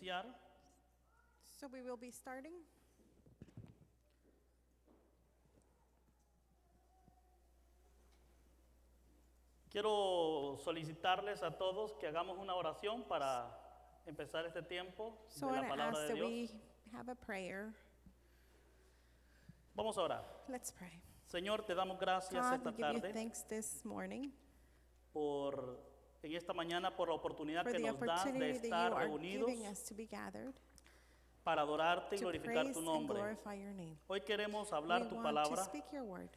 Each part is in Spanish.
iniciar. So we will be starting. Quiero solicitarles a todos que hagamos una oración para empezar este tiempo So de I la want to palabra ask de that Dios. we have a prayer. Vamos a orar. Let's pray. Señor, te damos gracias God, esta we give you tarde thanks this morning en esta mañana por la oportunidad for que the nos das de opportunity that estar you are reunidos giving us to be gathered para adorarte y to glorificar praise tu and nombre. glorify your name. Hoy queremos We hablar tu want to palabra speak your word,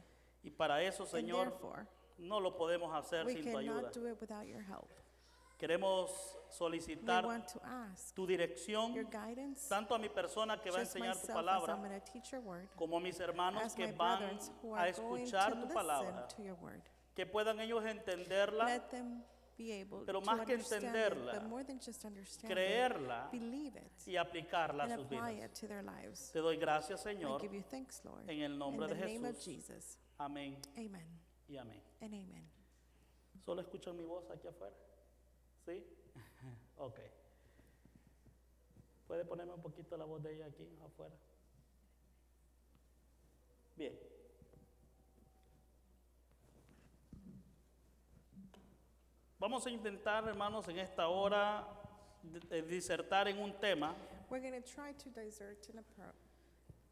y para eso, and Señor, therefore no lo podemos hacer we sin tu ayuda. cannot do it without your help. Queremos We solicitar want to ask tu dirección your guidance, tanto a mi persona que va a just enseñar tu myself as palabra I'm going to teach your word, como a mis hermanos as que my van brothers who a are going to escuchar tu listen palabra, to your word. que puedan ellos entenderla, Let them be able pero to más que understand it, entenderla, but more than just understand it, creerla believe it y aplicarla a and sus apply vidas. it to their lives. Te doy gracias, I Señor, give you thanks, Lord, en el nombre in de the name of Jesús. Jesus. Amén Amen y amén. and amen. ¿Solo escuchan mi voz aquí afuera? ¿Sí? Ok. ¿Puede ponerme un poquito la voz de ella aquí afuera? Bien. Vamos a intentar, hermanos, en esta hora disertar en un tema We're going to try to desert in a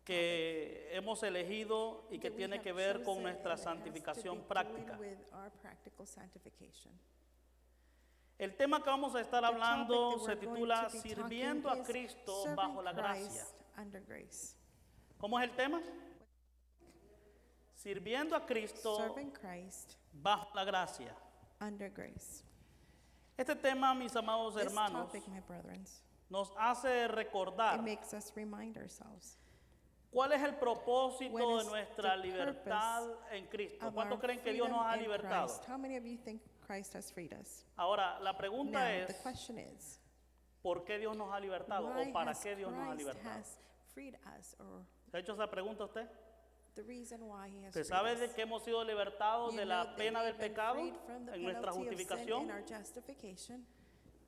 que hemos elegido y que that we tiene have que ver con chosen, nuestra and it has to santificación be práctica. doing with our practical sanctification. El tema que vamos a estar The topic hablando that se we're going titula to be Sirviendo a talking is Cristo Serving bajo la gracia. Christ under grace. ¿Cómo es el tema? Sirviendo a Cristo Serving Christ bajo la gracia. under grace. Este tema, mis amados This hermanos, topic, my brethren, nos hace it recordar makes us remind ourselves cuál es el propósito What de is nuestra the libertad en Cristo. of ¿Cuántos our creen que Dios nos ha freedom in libertado? Christ. How many of you think Christ has freed us? Ahora, la pregunta Now, es, the question is, ¿por qué Dios nos ha libertado? why ¿O para has qué Dios nos ha Christ libertado? has freed us, or ¿Se ha hecho esa pregunta usted? the reason why he has ¿Usted freed sabe us? de que hemos sido libertados You de know la that pena del we've been pecado freed from the en nuestra penalty of sin justificación? in our justification,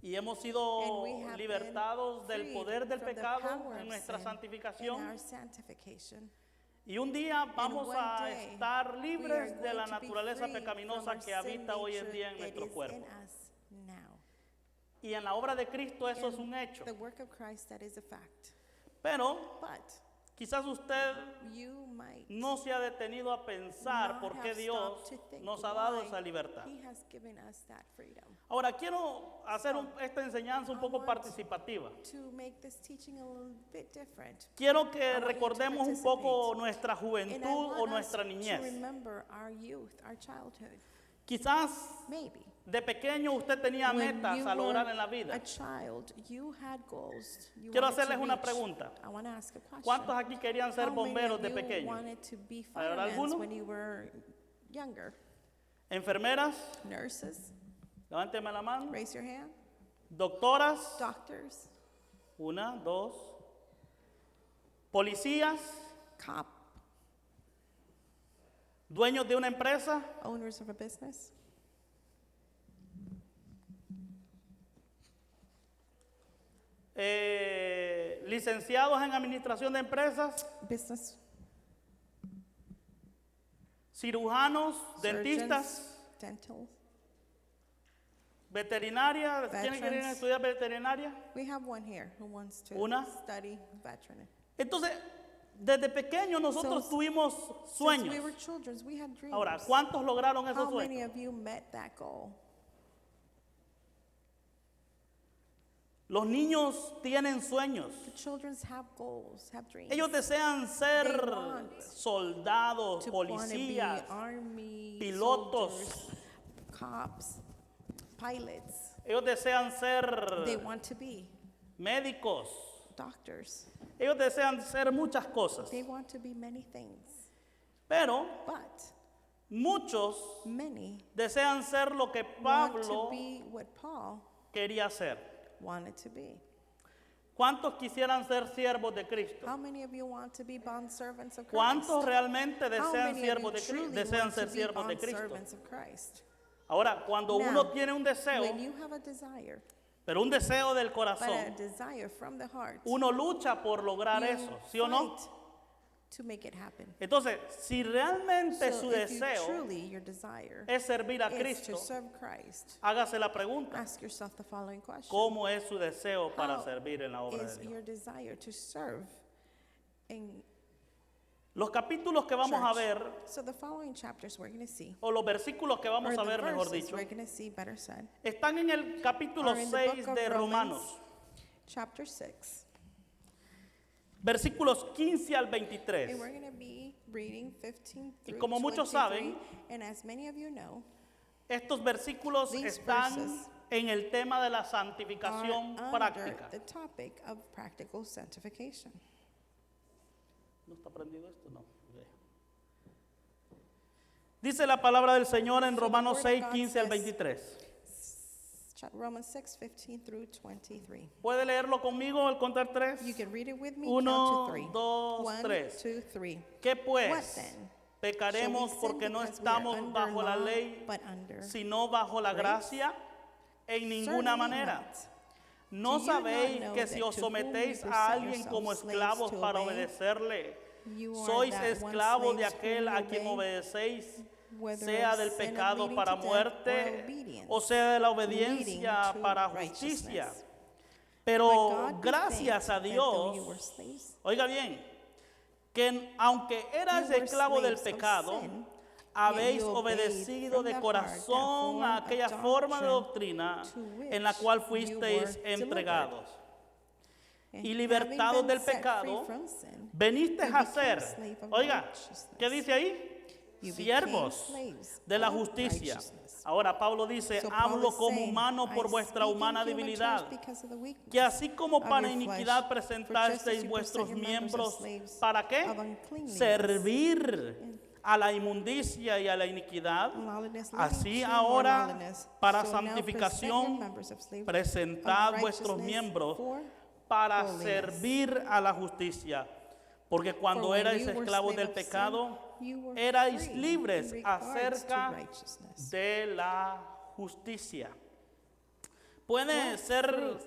Y hemos sido and we have libertados been del freed poder del from the pecado power en of nuestra sin santificación. in our sanctification. Y un día vamos one a day, estar we are libres de la going to be naturaleza free pecaminosa from our que sin habita hoy en nature día en that nuestro is cuerpo. in us now. Y en la obra de Cristo eso es un hecho. The work of Christ, that is a fact. Pero But quizás usted you might no se ha detenido a pensar not por qué have Dios stopped to think nos ha dado why esa libertad. He has given us that freedom. Ahora quiero hacer esta enseñanza un I poco want participativa. To make this teaching a little bit different. Quiero que I want you to recordemos un poco participate. nuestra And I juventud o want us nuestra to niñez. remember our youth, our childhood. Quizás Maybe. de pequeño usted tenía When metas you a lograr were en la a vida. child, you had goals. You Quiero wanted to hacerles una reach. pregunta. I want to ask a question. ¿Cuántos aquí querían ser How many bomberos of de you pequeño? wanted to be ¿Habrá firemen alguno? when you were younger? ¿Enfermeras? Nurses, Levánteme la mano. raise your hand. ¿Doctoras? Doctors, Una, dos. ¿Policías? cop, ¿Dueños de una empresa? owners of a business, ¿Licenciados en administración de empresas? business, ¿Cirujanos? ¿Dentistas? surgeons, dental. ¿Veterinarias? ¿Quiénes quieren Veterans. estudiar veterinaria? We have one here who wants to Una. study veteran. Entonces, desde pequeños nosotros So, tuvimos Since sueños. we were children, we had dreams. Ahora, ¿cuántos lograron esos How many sueños? of you met that goal? Los niños tienen sueños. The children have goals, have dreams. Ellos desean ser They want soldados, to want to be policías, army, pilotos. soldiers, cops, pilots. Ellos desean They ser want to be médicos. doctors. Ellos desean ser muchas cosas. They want to be many things. Pero But muchos many desean ser lo que want to Pablo be what Paul quería ser. wanted to be. ¿Cuántos quisieran ser siervos de Cristo? How many of you want to be bondservants of Christ? ¿Cuántos realmente How desean, many of you desean truly ser want to be siervos de Cristo? bondservants of Christ? Ahora, cuando Now, uno tiene un deseo, When you have a desire, pero un deseo del but a corazón. desire from the heart. Uno lucha por lograr You eso, ¿sí o no? fight to make it happen. Entonces, si realmente So su if you deseo truly, your desire es servir a is Cristo, to serve Christ, hágase la pregunta, ask yourself the following question. ¿cómo es su deseo para How servir en la obra is de Dios? your desire to serve in Los capítulos que vamos a church? ver, So the following chapters we're going to see, o los versículos que vamos or a the ver, mejor verses dicho, we're going to see, better said, están en el capítulo are in the 6 book of de Romanos, chapter 6. versículos 15 al 23. And we're going to be reading 15 through como muchos 23. saben, And as many of you know, Estos versículos These están verses en el tema de la are santificación under práctica. the topic of practical sanctification. ¿No está prendido esto? No. Ok. Dice la palabra del Señor en So the Romanos word 6, of God 15 al says- 23. Romans 6, 15 through 23. ¿Puede leerlo conmigo al contar tres? You can read it with me. Uno, Count to 3. dos, 1, tres. 2, 3. ¿Qué What pues? then? Pecaremos Shall we sin porque no because we are estamos under bajo la law, ley, but under sino bajo la grace? gracia. En ninguna Certainly manera. not. ¿No Do you not sabéis know que that si os to whom you sometéis present a alguien yourselves como slaves esclavos to para obey, obedecerle, you are sois that one esclavos de slaves aquel whom a you quien obey, obedecéis, whether sea of del sin of pecado leading para to death or muerte, obedience, o sea de la leading obediencia to para righteousness. justicia. But Pero God be gracias thanked a that though Dios, you were slaves, oiga bien, que aunque eras you were esclavo del slaves of pecado, sin, habéis yet you obeyed obedecido from de the heart corazón that a form aquella of forma de doctrine doctrina to which en la cual you fuisteis were entregados. and Y having libertados been del set free pecado, from sin, veniste you a became ser, slave of oiga, righteousness. ¿qué dice ahí? You became Siervos slaves de la of justicia. righteousness. Ahora Pablo dice, So Paul hablo is como saying, humano por I vuestra speak in humana human debilidad, terms because of the weakness que así como of para your iniquidad flesh, for just as presentasteis you vuestros present your members as miembros, slaves ¿para qué? of uncleanness, Servir a la inmundicia y a la iniquidad. lawlessness leading Así to more ahora, lawlessness. para So now present your santificación, members of slaves presentad of vuestros righteousness miembros for para holiness. servir a la justicia. Porque cuando For when erais you were esclavos slave del of sin, pecado, you were erais free libres in regards to acerca righteousness. de la justicia. Puede What ser fruit?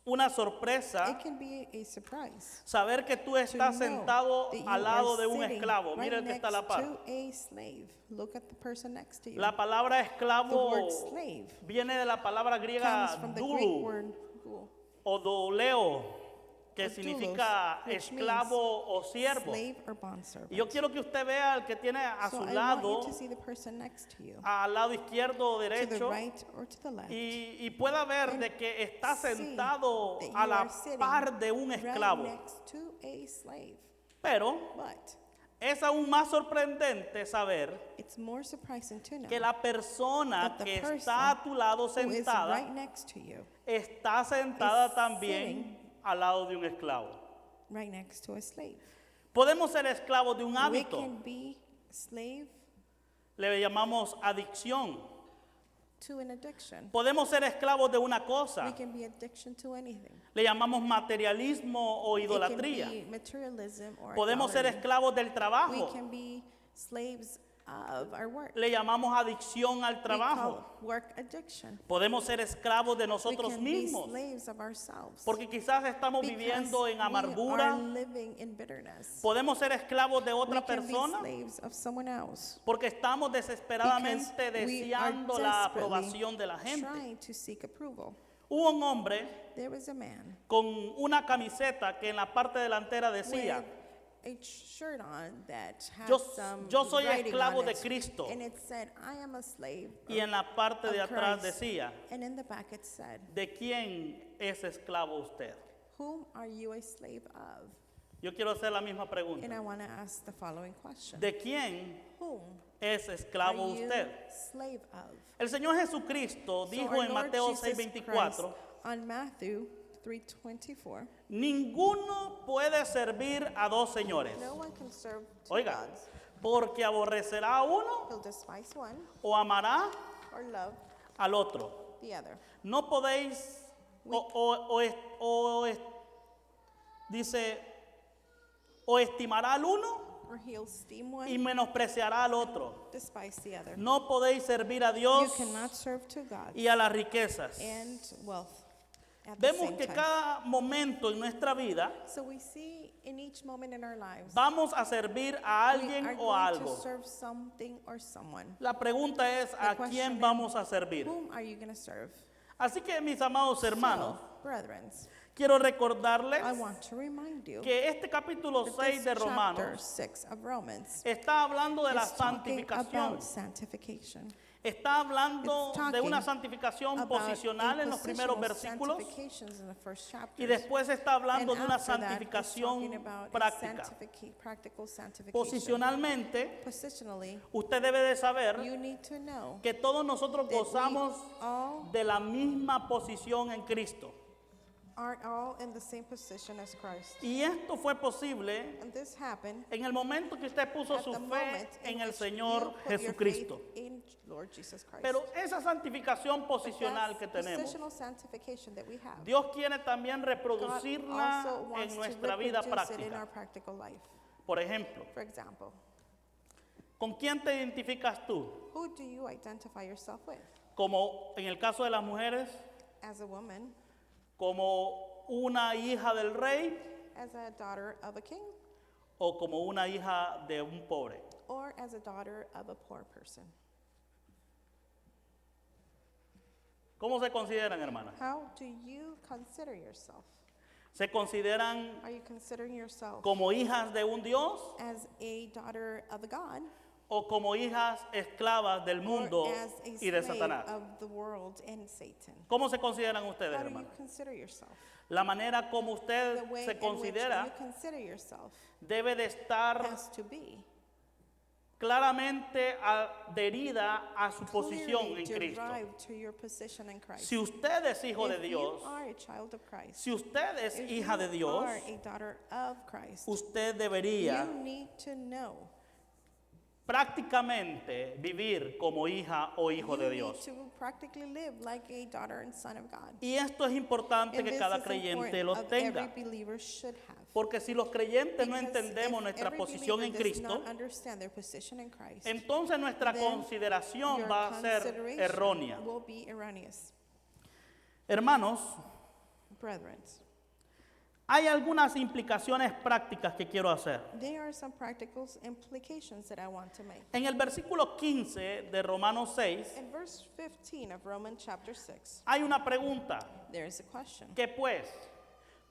una sorpresa It can be a surprise saber que tú to estás know sentado that you al lado are de un sitting esclavo. right Mira el que está a la next par. to a slave. Look at the person next to you. La palabra The esclavo word slave viene de la palabra comes griega from the Greek dulu word gul, o doleo, que or significa doulos, which esclavo o siervo. slave or bondservant. Y yo quiero que usted vea al que tiene a So su I want lado, you to see the person next to you, al lado izquierdo o to the derecho, right or to the left. y pueda ver de que está See sentado that a you la are sitting par de un right esclavo. next to a slave. Pero But es aún más sorprendente saber it's more surprising to know que la persona that the que person está a tu lado who is sentada right next to you, está sentada is también al lado de un esclavo. right next to a slave. Podemos ser esclavos de un We hábito, can be slave le llamamos adicción. to an addiction. Podemos ser esclavos de una We cosa, can be addiction to anything. le llamamos materialismo o It idolatría. can be materialism or Podemos ser idolatry. esclavos del We trabajo, can be slaves of our work. le llamamos adicción al We trabajo. call work addiction. Podemos ser esclavos de We nosotros can be mismos, slaves of ourselves. porque quizás estamos Because viviendo en we amargura. are living in bitterness. Podemos ser esclavos de We otra can be persona, slaves of someone else. porque estamos desesperadamente Because we are deseando la desperately aprobación de la gente. trying to seek approval. Hubo un hombre There was a man con una camiseta que en la parte delantera decía, with a shirt on that had Yo- some yo soy writing esclavo on de it, Cristo. and it said, "I am a slave." y en la parte de of atrás Christ. decía, And in the back it said, ¿de quién es esclavo usted? "Whom are you a slave of?" Yo quiero hacer la misma And pregunta. I want to ask the following question: ¿De quién Whom es are esclavo you usted? slave of? El Señor Jesucristo So dijo our en Lord Mateo Jesus 6:24, Christ, on Matthew 3:24, ninguno puede servir a dos señores. no one can serve two Oiga, gods. porque aborrecerá a uno He'll despise one o amará or love al otro. the other. No podéis, dice, o estimará al uno Or he'll esteem one, y menospreciará al otro. despise the other. No podéis servir a You Dios cannot serve two gods y a las riquezas. and wealth. at the vemos same que time. cada momento en nuestra vida So we see in each moment in our lives, vamos a servir a we alguien are o a going to algo. serve something or someone. La pregunta es, ¿a question quién is, vamos a servir? Whom are you going to serve? Así que, mis amados hermanos, So, brethren, quiero recordarles I want to remind you que este capítulo that 6 this de chapter Romanos 6 of Romans está hablando de la is talking santificación. about sanctification. Está hablando It's de una talking santificación about posicional a en los primeros positional versículos sanctifications in the first y chapters. después está hablando And de una after that, it's santificación talking about a práctica. practical sanctification. Posicionalmente, Positionally, usted debe de saber you need to know que todos nosotros that we gozamos all de la misma posición en Cristo. are all in the same position as Christ. Y esto fue posible And this happened en el momento que usted puso at su the fe moment en in el which Señor you put your Jesucristo. faith in Lord Jesus Christ. Pero esa santificación But posicional que that tenemos, positional sanctification that we have, Dios quiere también God reproducirla also en wants to nuestra vida reproduce it in práctica. our practical life. Por ejemplo, For example, ¿con quién te identificas tú? who do you identify yourself with? Como en el caso de las mujeres, As a woman, como una hija del rey as a daughter of a king, o como una hija de un pobre. or as a daughter of a poor person? ¿Cómo se consideran, hermanas? How do you consider yourself? ¿Se consideran Are you considering yourself como hijas de un Dios as a daughter of a God, o como hijas esclavas del mundo or as a y de slave Satanás? of the world and Satan? ¿Cómo se consideran ustedes, How do you hermanas? consider yourself? La manera como The usted way se in which considera you consider yourself debe de estar has to be claramente adherida a su posición clearly en Cristo. derived to your position in Christ. Si usted es hijo de If Dios, you are a child of Christ, si usted es if hija de you Dios, are a daughter of Christ, usted debería you need to know. prácticamente vivir como hija o hijo You de need Dios. to practically live like a daughter and son of God. Y esto es importante And que this cada is creyente important lo of every tenga. believer should have. Porque si los creyentes no Because entendemos if nuestra every posición en believer does Cristo, not understand their position in Christ, entonces nuestra then consideración your va a ser consideration errónea. will be erroneous. Hermanos, Brethren, hay algunas implicaciones prácticas que quiero hacer. there are some practical implications that I want to make. En el versículo 15 de Romanos 6 In verse 15 of Romans chapter 6, hay una pregunta. there is a question. ¿Qué pues?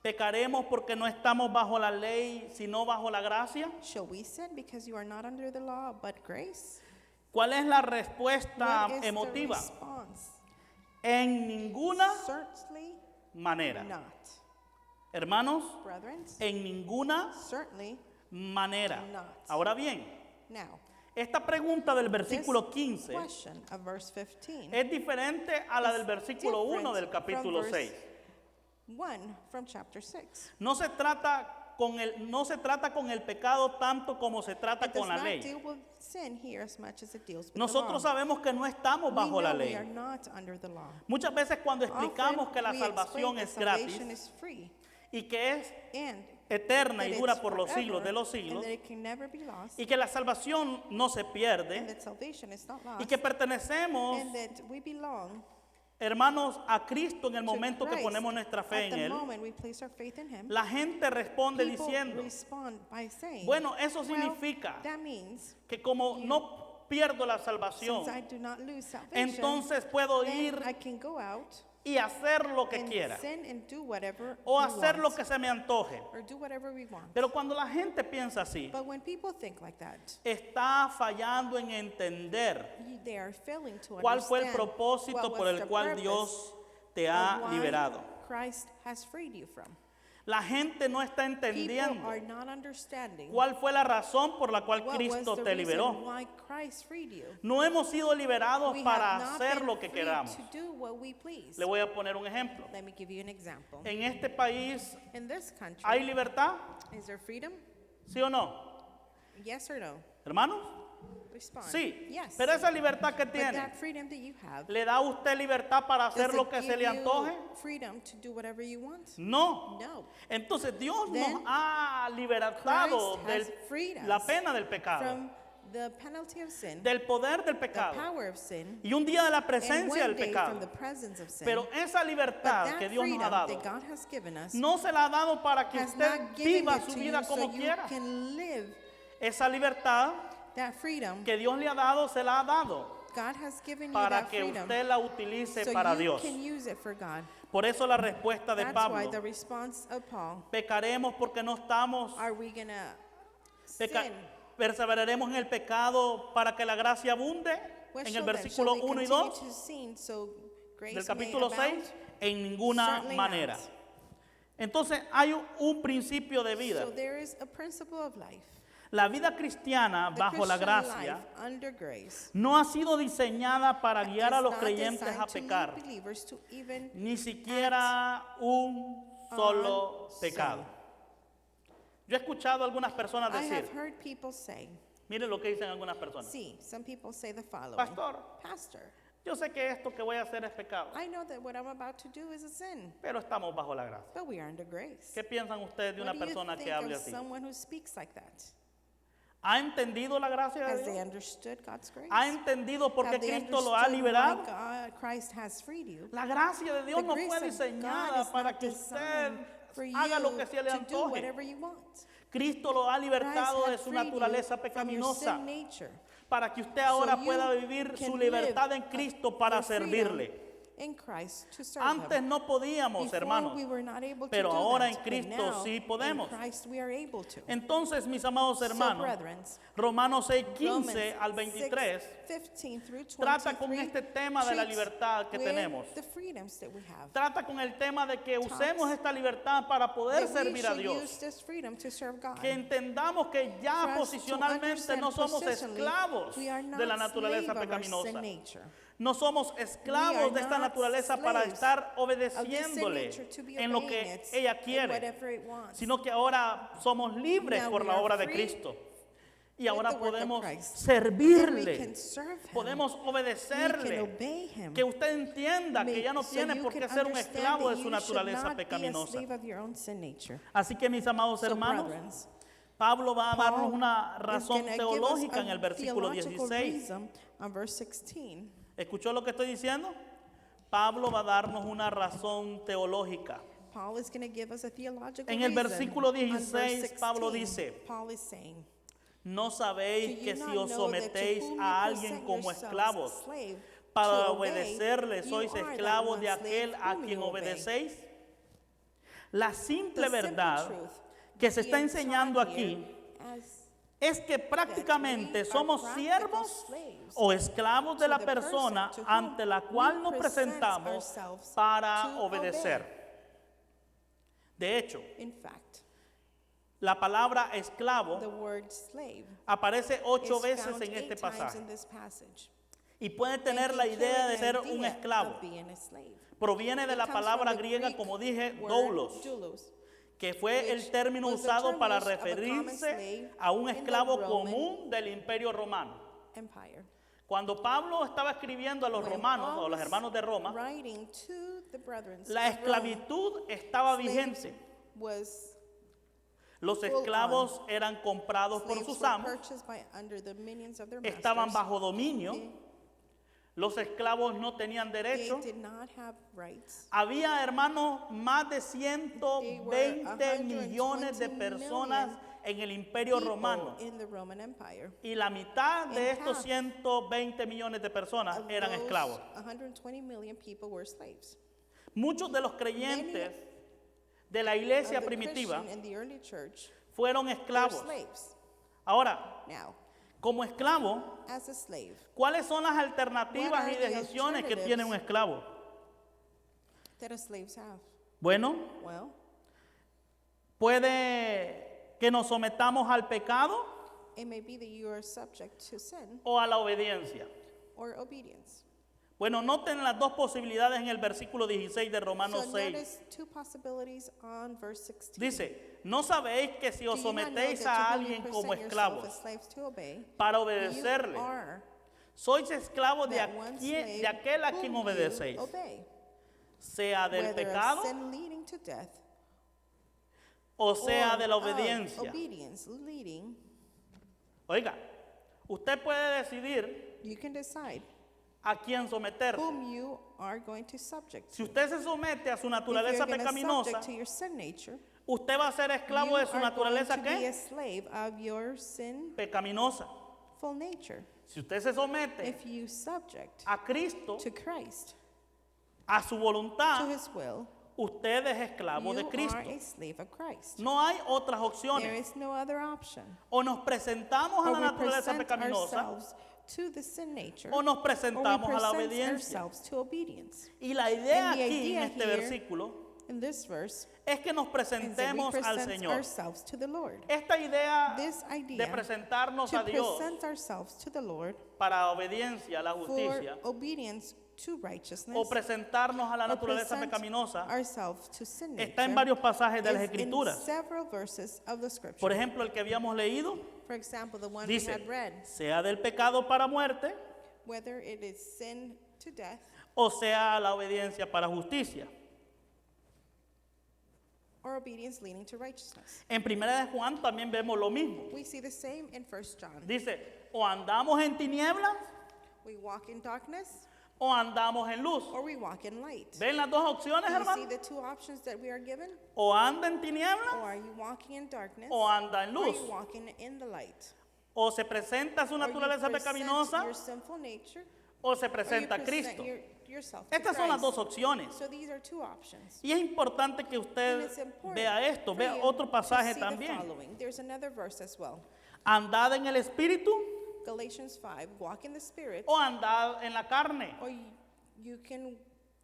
¿Pecaremos porque no estamos bajo la ley, sino bajo la gracia? Shall we sin because you are not under the law but grace? ¿Cuál es la respuesta What is the emotiva? response? En ninguna Certainly manera. not. Hermanos, Brethren, en ninguna certainly manera. not. Ahora bien, now. esta pregunta del This versículo 15 question of verse 15 es diferente a la del is versículo 1 different del capítulo from 6. verse 1 from chapter 6. No se trata con el pecado tanto como se trata It does con la not ley. deal with sin here as much as it deals with Nosotros the law. sabemos que no estamos We bajo la know we ley. are not under the law. Muchas veces cuando explicamos Often que la we salvación explain es that gratis salvation is free y que es and eterna that y it's dura por los forever siglos de los and siglos that it can never be lost y que la salvación no se and pierde that salvation is not y lost que pertenecemos, and that we belong hermanos, a Cristo en el to momento que Christ ponemos nuestra fe at en the Él. moment we place our faith in Him. La gente responde People diciendo, respond by saying, bueno, eso well, significa that means que como no pierdo la salvación, since I do not lose salvation, entonces puedo then ir I can go out y hacer lo que and quiera sin and do whatever o we hacer lo want, que se me antoje. or do whatever we want. Pero cuando la gente piensa así, But when people think like that, está fallando en entender they are failing to cuál fue el understand propósito what por was el the cual purpose Dios te of ha why liberado. Christ has freed you from. La gente no está People entendiendo are not understanding cuál fue la razón por la cual what was Cristo the te reason liberó. why Christ freed you. No hemos sido liberados We para have not hacer been lo que freed queramos. to do what we please. Le voy a poner un ejemplo. Let me give you an example. En este país, In this country, ¿hay libertad? is there freedom? ¿Sí o no? Yes or no? ¿Hermanos? Respond. Sí. Yes. Pero esa libertad que But tiene, that freedom that you have, ¿le da a usted libertad para hacer does lo it que se give le you antoje? freedom to do whatever you want? No. No. Entonces Dios nos Then ha libertado Christ de has freed us la pena del pecado. From the penalty of sin, del poder del the pecado power of sin, y un día de la and presencia one del day pecado. from the presence of sin. Pero esa But libertad que that Dios nos freedom ha dado that God has given us no se la ha dado para que has usted not given viva it su to vida you so como you quiera. can live Esa libertad that freedom. que Dios le ha dado, se la ha dado God has given you para that que freedom usted la utilice so para you Dios. can use it for God. Por eso la respuesta de That's why Pablo, the response of Paul, pecaremos porque no estamos, are we going to peca- sin? perseveraremos en el pecado para que la gracia abunde, What en el shall then? versículo Shall we 1 y continue 2 to sin so grace del may capítulo abound? 6, en ninguna Certainly manera. not. Entonces hay un principio de vida. So there is a principle of life. La vida cristiana The bajo la Christian gracia life under grace no ha sido diseñada para guiar a is los not creyentes designed a to pecar, lead believers to even ni siquiera un solo on pecado. sin. Yo he escuchado a algunas personas I have decir, heard people say, miren lo que dicen algunas personas. see, some people say the following. Pastor, Pastor, yo sé que esto que voy a hacer es pecado, I know that what I'm about to do is a sin, pero estamos bajo la gracia. but we are under grace. ¿Qué piensan ustedes de una What do you persona que think hable of así? someone who speaks like that? ¿Ha entendido la gracia de Has they Dios? understood God's grace? ¿Ha entendido por qué Have they Cristo lo ha understood liberado? why God, Christ has freed you? La gracia de Dios The no grace fue of God diseñada is para not que usted designed for you haga lo que se le to do antoje. whatever you want. Cristo lo ha Christ libertado de had su freed you naturaleza from your pecaminosa sin nature. para que usted ahora you pueda vivir can su libertad live en Cristo para your freedom servirle. in Christ to serve Antes Him. no podíamos, Before hermanos, we were not able to pero do ahora that, en but Cristo now, sí podemos. In Christ we are able to. Entonces, mis amados So, hermanos, brethren, Romanos 6, Romans 15 al 23 6:15 through 23 trata con este tema de la treats libertad que with tenemos. the freedoms that we have. Trata con el tema de que Talks usemos esta libertad para poder That we servir a should Dios. use this freedom to serve God. Que entendamos que ya For us to posicionalmente understand no somos positionally, esclavos we are not de la naturaleza slave of our pecaminosa. sin nature. No somos esclavos de esta not naturaleza para slaves estar of this sin obedeciéndole nature to be en lo obeying que it ella in quiere, whatever it wants. sino que ahora somos libres Now por we la are obra de free Cristo. Y with ahora the work of podemos Christ. Then we servirle, can serve Him. podemos We can obedecerle. obey Him. Que usted entienda que ya no So tiene you por qué can ser un understand esclavo that de su you should naturaleza not be a pecaminosa. slave of your own sin nature. Así que, mis amados So, hermanos, brethren, Pablo va a darnos Paul una is razón gonna give us teológica a en el versículo theological 16. reason on verse 16. ¿Escuchó lo que estoy diciendo? Pablo va a darnos una razón teológica. Paul is going to give us a theological En el reason. versículo On verse 16, Pablo 16, dice, Paul is saying, ¿no "Do sabéis you que not si os know that to sometéis whom a you alguien present como yourselves esclavos slave para to obey, obedecerle, you sois are that esclavos one de aquel slave a whom quien you obey?" obedecéis? La simple The simple verdad truth que se being está enseñando taught aquí here as es que prácticamente are somos practical siervos slaves o esclavos de to la the persona person to whom ante la we cual nos present presentamos ourselves para to obedecer. obey. De hecho, In fact, la palabra esclavo the word slave aparece 8 is veces found en 8 este times pasaje in this passage. y puede And tener you la carry idea de the ser un idea esclavo. of being a slave. Proviene de It la comes palabra from the griega, Greek como dije, word doulos, doulos, que fue el which término was the usado term para used of a common referirse slave a un in the esclavo Roman común del imperio romano. Empire. Cuando Pablo estaba escribiendo a los When romanos Paul o a los was hermanos de Roma, writing to the brethren la of Rome, esclavitud estaba slaves vigente. was Los full esclavos eran comprados por slaves sus were amos, purchased by under the minions of their estaban masters. bajo dominio, los esclavos no tenían They derecho. did not have rights. Había, hermanos, más de They were 120 millones de 120 personas million en el imperio People romano. in the Roman Empire. Y la mitad de And estos half 120 millones de personas Of eran those, esclavos. 120 million people were slaves. Muchos de los creyentes de la iglesia Of the primitiva Christian in the early church fueron were esclavos. slaves. Ahora, Now, como esclavo, as a slave, ¿cuáles son las alternativas What y are the decisiones que alternatives? tiene un esclavo? that a slaves have? Bueno, Well, puede que nos sometamos al pecado it may be that you are subject to sin o a la obediencia. or obedience. Bueno, noten las dos posibilidades en el versículo 16 de Romanos So 6. notice two possibilities on verse 16. Dice, ¿no sabéis que si Do os you not know sometéis that a to whom you alguien como present yourself esclavos as slaves to obey, para you obedecerle? are Sois esclavos de, that one slave de aquel a quien whom you obedecéis, obey, sea del whether pecado of sin leading to death o sea or de la of obediencia. obedience leading. Oiga, Usted puede decidir You can decide a quién someterse. whom you are going to subject Si to. usted se somete a su If naturaleza you're going to pecaminosa, subject to your sin nature, usted va a ser you esclavo de su are going naturaleza to be a ¿qué? slave of your sinful Pecaminosa. nature. Si usted se somete If you subject a Cristo, to Christ, a su to voluntad, His will, usted es esclavo de you Cristo. are a slave of Christ. No hay otras There opciones. is no other option. O nos presentamos a Or la we naturaleza present pecaminosa ourselves to the sin nature, o nos or we presentamos a la present obediencia. ourselves to obedience. Y la idea And the aquí idea en este here versículo In this verse, es que nos is that we presentemos al present Señor. ourselves to the Lord. Esta idea This de idea presentarnos to a Dios present ourselves to the Lord para obediencia a la for justicia obedience to righteousness, o presentarnos a la or naturaleza present pecaminosa ourselves to sin está en nature, varios pasajes de las is in Escrituras. several verses of the scripture. Por ejemplo, el que habíamos leído For example, the one we dice, had read, sea del pecado para muerte whether it is sin to death o sea la obediencia para justicia. or obedience leading to righteousness. En Primera de Juan también vemos lo mismo. We see the same in 1 John. Dice, o andamos en tinieblas We walk in darkness o andamos en luz. or we walk in light. ¿Ven las dos opciones, Do you see hermano? the two options that we are given? O anda en Or tinieblas are you walking in darkness? o anda en Or are luz. you walking in the light? O se presenta su Or you naturaleza present pecaminosa your sinful nature, o se or you presenta a present Cristo. yourself to Estas son las Christ. dos opciones. So these are two options. Y es importante que And usted it's important vea esto, for vea you otro to pasaje see the también. following. There's another verse as well. Andad en el Espíritu Galatians 5, walk in the Spirit, o andad en la carne. or you can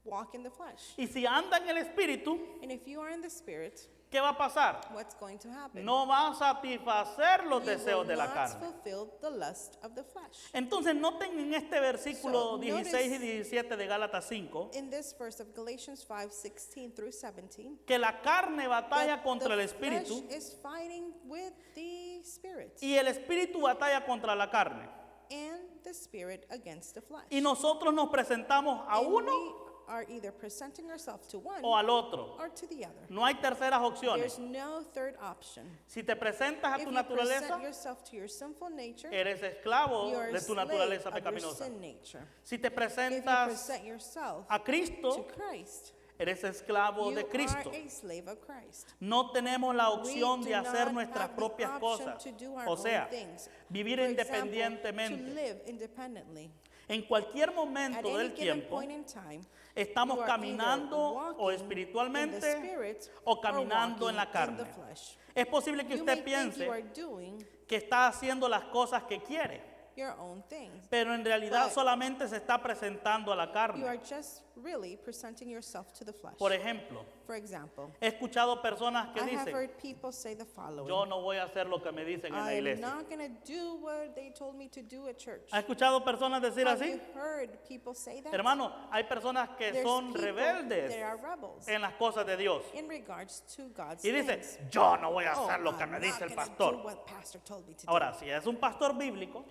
walk in the flesh. Y si anda en el Espíritu, And if you are in the Spirit, ¿qué va a pasar? what's going to happen? No va a satisfacer los You will deseos de la not carne. fulfill the lust of the flesh. Entonces noten en este versículo So, 16 y notice 17 de Gálatas 5 In this verse of Galatians 5, 16 through 17, que la carne batalla that contra el the Espíritu flesh is fighting with the Spirit, y el Espíritu batalla contra la carne. and the Spirit against the flesh. Y nosotros nos presentamos a And uno we are either presenting ourselves to one o al otro. or to the other. No hay terceras opciones. There's no third option. Si te presentas a If tu you present naturaleza, yourself to your sinful nature, eres esclavo you are de a tu slave naturaleza of your pecaminosa. sin nature. Si te If you presentas present yourself a to Cristo, Christ, eres esclavo you de Cristo. are a slave of Christ. No tenemos la We opción do de hacer not nuestras have the propias option cosas. to do our O own sea, things. vivir For example, to independientemente. live independently. En cualquier At momento any del given tiempo, point in time, estamos you are caminando either o walking in the espiritualmente spirit o or caminando en la walking in the carne. flesh. Es posible que You usted may think you piense are doing que está haciendo las cosas que quiere, your own things. pero en realidad But solamente se está presentando a la You carne. are just really presenting yourself to the flesh. Por ejemplo, For example, he escuchado personas que I have dicen, heard people say the following. yo no voy a hacer lo que me dicen en la I'm iglesia. not going to do what they told me to do at church. ¿Ha escuchado personas decir Have así? you heard people say that? Hermano, hay personas que There's son people rebeldes that are rebels en las cosas de Dios. in regards to God's Y dice, things. yo no voy a Oh, hacer lo que I'm me not dice el gonna do pastor. what pastor told me to Ahora, do. si es un pastor bíblico,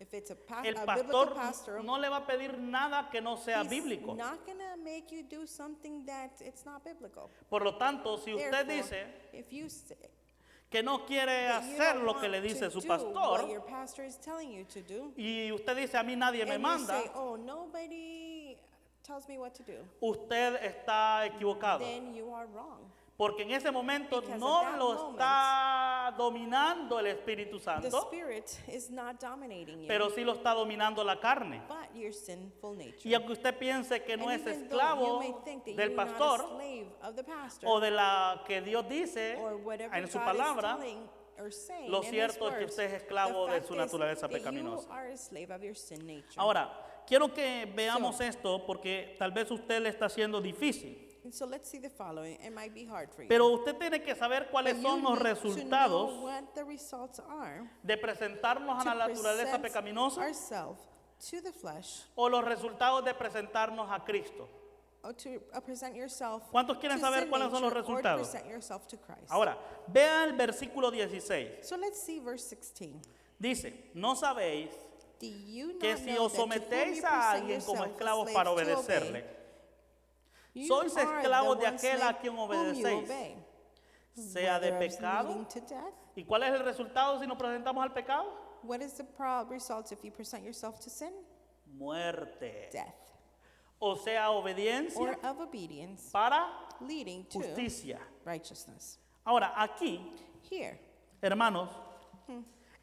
If it's a el biblical pastor pastor, no le va a pedir nada que no sea he's bíblico. not going to make you do something that it's not biblical. Por lo tanto, si usted Therefore, dice if you say que no quiere that you hacer don't lo que want le dice to su do pastor, what your pastor is telling you to do, y usted dice a mí nadie me and you manda, say, oh, nobody tells me what to do, usted está equivocado. then you are wrong. Porque en ese momento Because no at that lo moment, está dominando el Espíritu The Santo, Spirit is not dominating you, pero sí lo está dominando la carne. but your sinful nature. Y aunque usted piense que no And es even though esclavo you may think that del you're not a pastor slave of the pastor, o de la que Dios dice or whatever en su God palabra, is telling or saying lo in His cierto es que words, usted es esclavo the de fact su is naturaleza that pecaminosa. You are a slave of your sin nature. Ahora, quiero que veamos So- esto porque tal vez usted le está haciendo difícil. And so let's see the following. It might be hard for you. Pero usted tiene que saber But cuáles you son los need to resultados know what the results are de presentarnos a to la naturaleza present pecaminosa ourselves to the flesh, o los resultados de presentarnos a Cristo. or to present yourself ¿Cuántos quieren to saber sin cuáles son los nature, or to resultados? present yourself to Christ. Ahora, vea el versículo 16. So let's see verse 16. Dice, ¿no sabéis Do you que not si know os that to whom sometéis you a present alguien como yourselves esclavos as para slaves to obedecerle, obey, you sois are esclavos the de one aquel a slave quien whom you obedecéis, obey, sea de whether of pecado? leading to death? ¿Y cuál es el resultado si nos presentamos al pecado? What is the result if you present yourself to sin? Muerte. Death. O sea, Or obediencia of obedience para leading to justicia. righteousness. Ahora, aquí, Here, hermanos,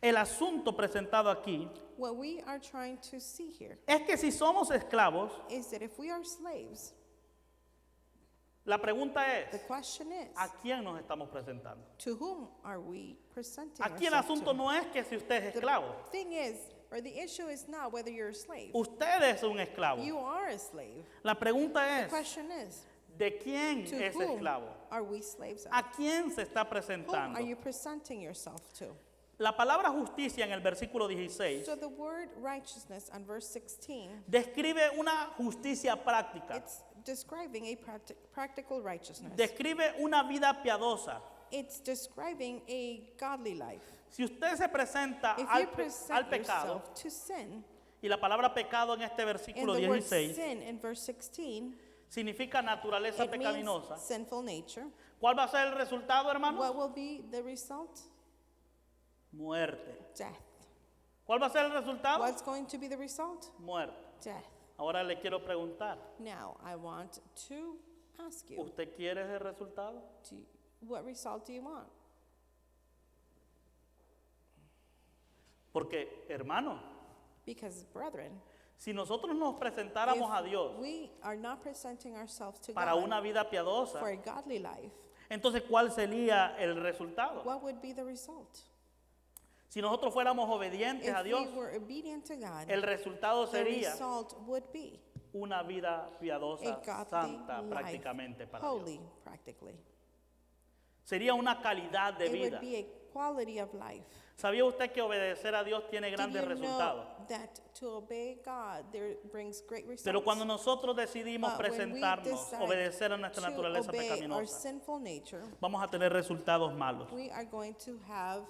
el asunto presentado aquí what we are trying to see here es que si somos esclavos, is that if we are slaves, la pregunta the es, question is, ¿a quién nos estamos presentando? to whom are we presenting Aquí el ourselves asunto to? no es que si usted es The esclavo, thing is, or the issue is not whether you're a slave. usted es un esclavo. You are a slave. La pregunta The es, question is, ¿de quién to es whom esclavo? are we slaves of? ¿A quién se está Whom presentando? are you presenting yourself to? La palabra justicia en el versículo 16 So the word righteousness on verse 16, describe una justicia práctica, it's describing a practical righteousness. describe una vida piadosa. It's describing a godly life. Si usted se presenta If al, you pe- al present pecado, yourself to sin, y la palabra pecado en este and versículo the word 16 sin in verse 16, significa naturaleza it means pecaminosa, sinful nature. ¿cuál va a ser el resultado, hermano? What will be the result? Muerte. Death. ¿Cuál va a ser el resultado? What's going to be the result? Muerte. Death. Ahora le quiero preguntar, Now, I want to ask you, ¿usted quiere ese resultado? what result do you want? Porque, hermano, Because, brethren, si nosotros nos presentáramos a Dios if we are not presenting ourselves to para God una vida piadosa, for a godly life, entonces ¿cuál sería el resultado? what would be the result? Si nosotros fuéramos obedientes a If Dios, we were obedient to God, el resultado the sería result would be una vida a piadosa, godly santa, life, prácticamente para Dios. holy, practically. Sería una calidad de It would vida. be a quality of life. ¿Sabía usted que obedecer a Dios tiene Did grandes you resultados? know that to obey God there brings great results? Pero cuando nosotros decidimos But when we presentarnos, decide obedecer a nuestra to naturaleza obey our pecaminosa, sinful nature, vamos a tener resultados malos. we are going to have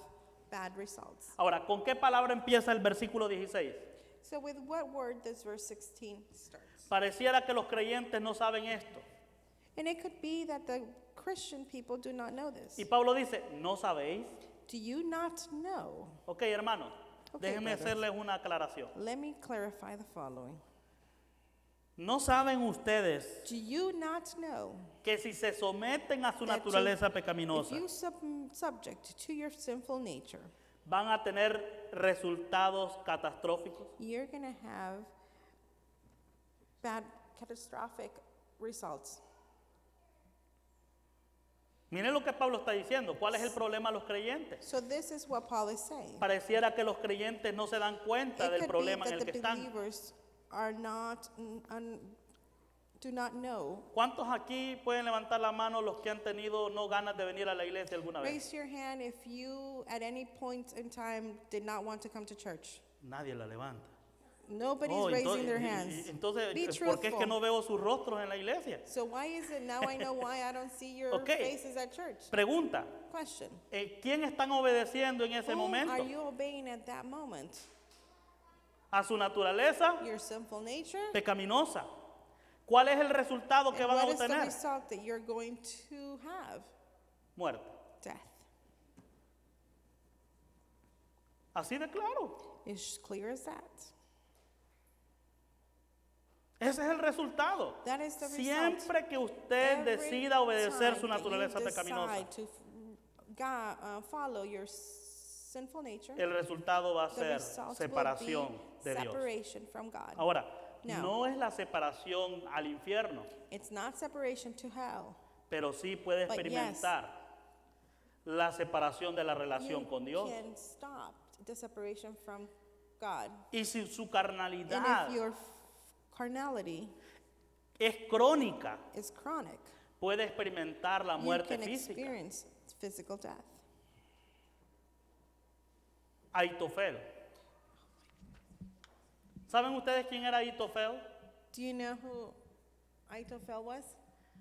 bad results. Ahora, ¿con qué palabra empieza el versículo 16? So with what word does verse 16 start? Pareciera que los creyentes no saben esto. And it could be that the Christian people do not know this. Y Pablo dice, ¿no sabéis? Do you not know? Ok, hermanos, Ok, déjenme brothers. hacerles una aclaración. Let me clarify the following. ¿No saben ustedes Do you not know que si se someten a su that naturaleza if pecaminosa, you subject to your sinful nature, van a tener resultados catastróficos? you're going to have bad, catastrophic results? Miren lo que Pablo está diciendo. ¿Cuál es el problema de los creyentes? So this is what Paul is saying. Pareciera que los creyentes no se dan cuenta It del could be problema en that el the que están. believers are not, do not know. ¿Cuántos aquí pueden levantar la mano los que han tenido no ganas de venir a la iglesia alguna vez? Raise your hand if you, at any point in time, did not want to come to church. Nadie la levanta. Nobody's Oh, raising their y- hands. entonces, Be ¿por qué es que truthful. no veo sus rostros en la iglesia? So why is it now I know why I don't see your Okay. faces at church? Pregunta, Question. ¿quién están obedeciendo en ese Whom momento? are you obeying at that moment? ¿A su naturaleza Your sinful nature? pecaminosa? ¿Cuál es el resultado que And van what a is the obtener? result that you're going to have? Muerte. Death. Así de claro. As clear as that. Ese es el resultado. That is the result. Siempre que usted Every decida obedecer su time that naturaleza you pecaminosa, decide to follow your sinful nature, el resultado va a the ser result separación will de be Dios. separation from God. Ahora, No. no es la separación al infierno, It's not separation to hell. pero sí puede But experimentar la separación de la relación You con Dios. can stop the separation from God. Y si su And carnalidad if your carnality es crónica, is chronic, puede experimentar la you muerte can física. experience physical death. Aitofel. ¿Saben ustedes quién era Aitofel? Do you know who Ahithophel was?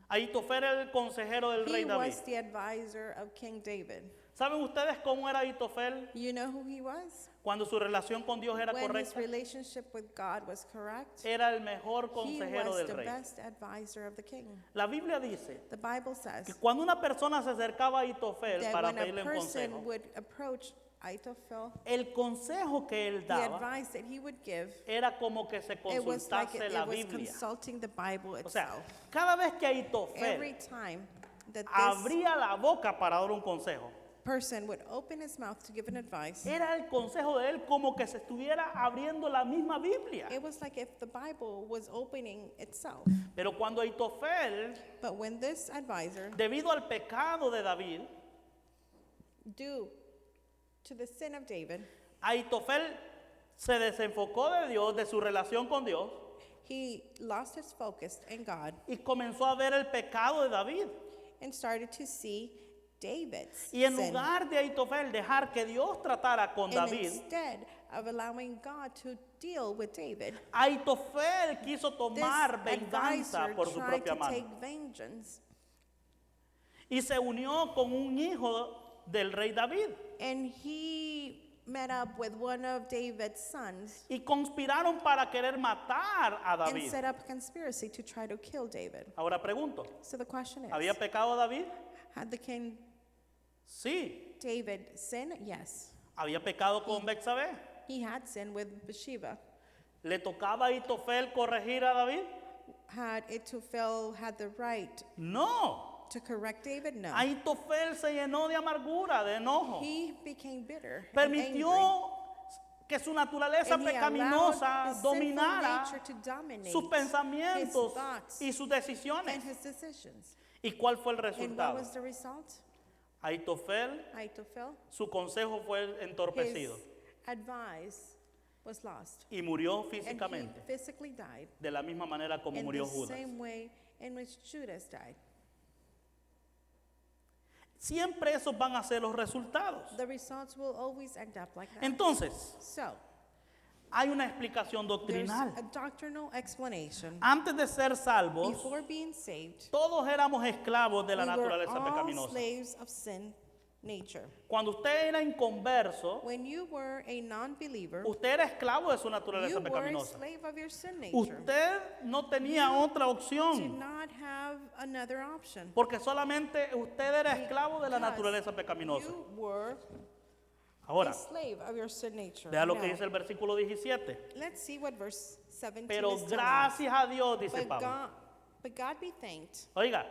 Aitofel era el consejero del He rey David. was the advisor of King David. ¿Saben ustedes cómo era Aitofel You know who he was? cuando su relación con Dios era When his correcta? relationship with God was correct, Era el mejor he consejero was del the rey. best advisor of the king. La Biblia dice The Bible que says cuando una persona se acercaba a Aitofel that para when a pedirle un person consejo, would approach Ahithophel, el consejo que él the daba advice that he would give, era como que se it was like consultase it la was Biblia. consulting the Bible O sea, itself. cada vez que Every Ahitofel time that this abría la boca para dar un consejo, person would open his mouth to give an advice, era el consejo de él como que se estuviera abriendo la misma Biblia. it was like if the Bible was opening itself. Pero cuando Ahitofel, But when this advisor, debido al pecado de David, due to the sin of David, Ahitofel se desenfocó de Dios, de su relación con Dios, he lost his focus in God y comenzó a ver el pecado de David. and started to see David's Y en sin. lugar de Ahitofel dejar que Dios tratara con And David, instead of allowing God to deal with David, Ahitofel quiso this tomar venganza advisor por su tried propia to mano. take vengeance. Y se unió con un hijo del rey David. And he met up with one of David's sons Y conspiraron para querer matar a and David. set up a conspiracy to try to kill David. Ahora pregunto, So the question is, ¿había pecado David? had the king Sí. David sin? Yes. ¿Había pecado con Betsabé? He had sinned with Bathsheba. ¿Le tocaba a Ahitofel corregir a David? Had Ahithophel had the right No. to correct David? No. Ahitofel se llenó de amargura, de enojo. He became bitter and angry. Permitió que su naturaleza And he allowed pecaminosa his sinful dominara nature to dominate sus pensamientos his thoughts y sus decisiones. and his decisions. ¿Y cuál fue el And what resultado? was the result? Ahitofel, Ahithophel, su consejo fue entorpecido his advice was lost. y murió And he físicamente, physically died de la misma manera como in murió the Judas. same way in which Judas died. Siempre esos van a ser los resultados. The results will always end up like that. Entonces, So, hay una explicación there's doctrinal. a doctrinal explanation. Antes de ser salvos, Before being saved, todos éramos esclavos de la we were naturaleza all pecaminosa. slaves of sin nature. Cuando usted era inconverso, When you were a non-believer, usted era esclavo de su you naturaleza were a pecaminosa. slave of your sin nature. Usted no tenía otra Did opción, not have another option. porque solamente usted era esclavo de la Because naturaleza pecaminosa. You were Ahora, a slave of your sin nature. vea lo que Now, dice el versículo 17. let's see what verse 17 Pero is telling us. gracias a Dios, dice But Pablo. God be thanked. Oiga,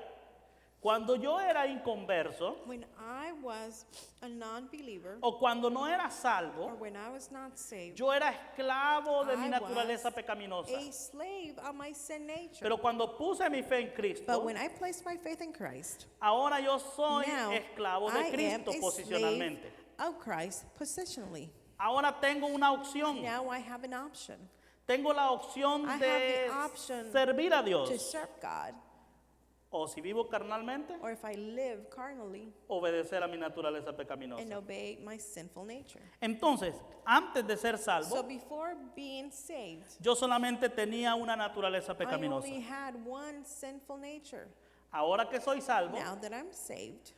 cuando yo era inconverso When I was a non-believer, o cuando no era or salvo, when I was not saved, yo era esclavo de mi I naturaleza was pecaminosa. a slave of my sin nature. Pero cuando puse mi fe en But Cristo, when I placed my faith in Christ, ahora yo soy now esclavo I de Cristo am a posicionalmente. slave of Christ positionally. Ahora tengo una opción. Now I have an option Tengo la opción I have de the option servir a to Dios. serve God, O si vivo carnalmente, or if I live carnally obedecer a mi naturaleza and pecaminosa. obey my sinful nature. Entonces, antes de ser So salvo, before being saved, yo solamente tenía una naturaleza I pecaminosa. only had one sinful nature. Ahora que soy salvo, Now that I'm saved,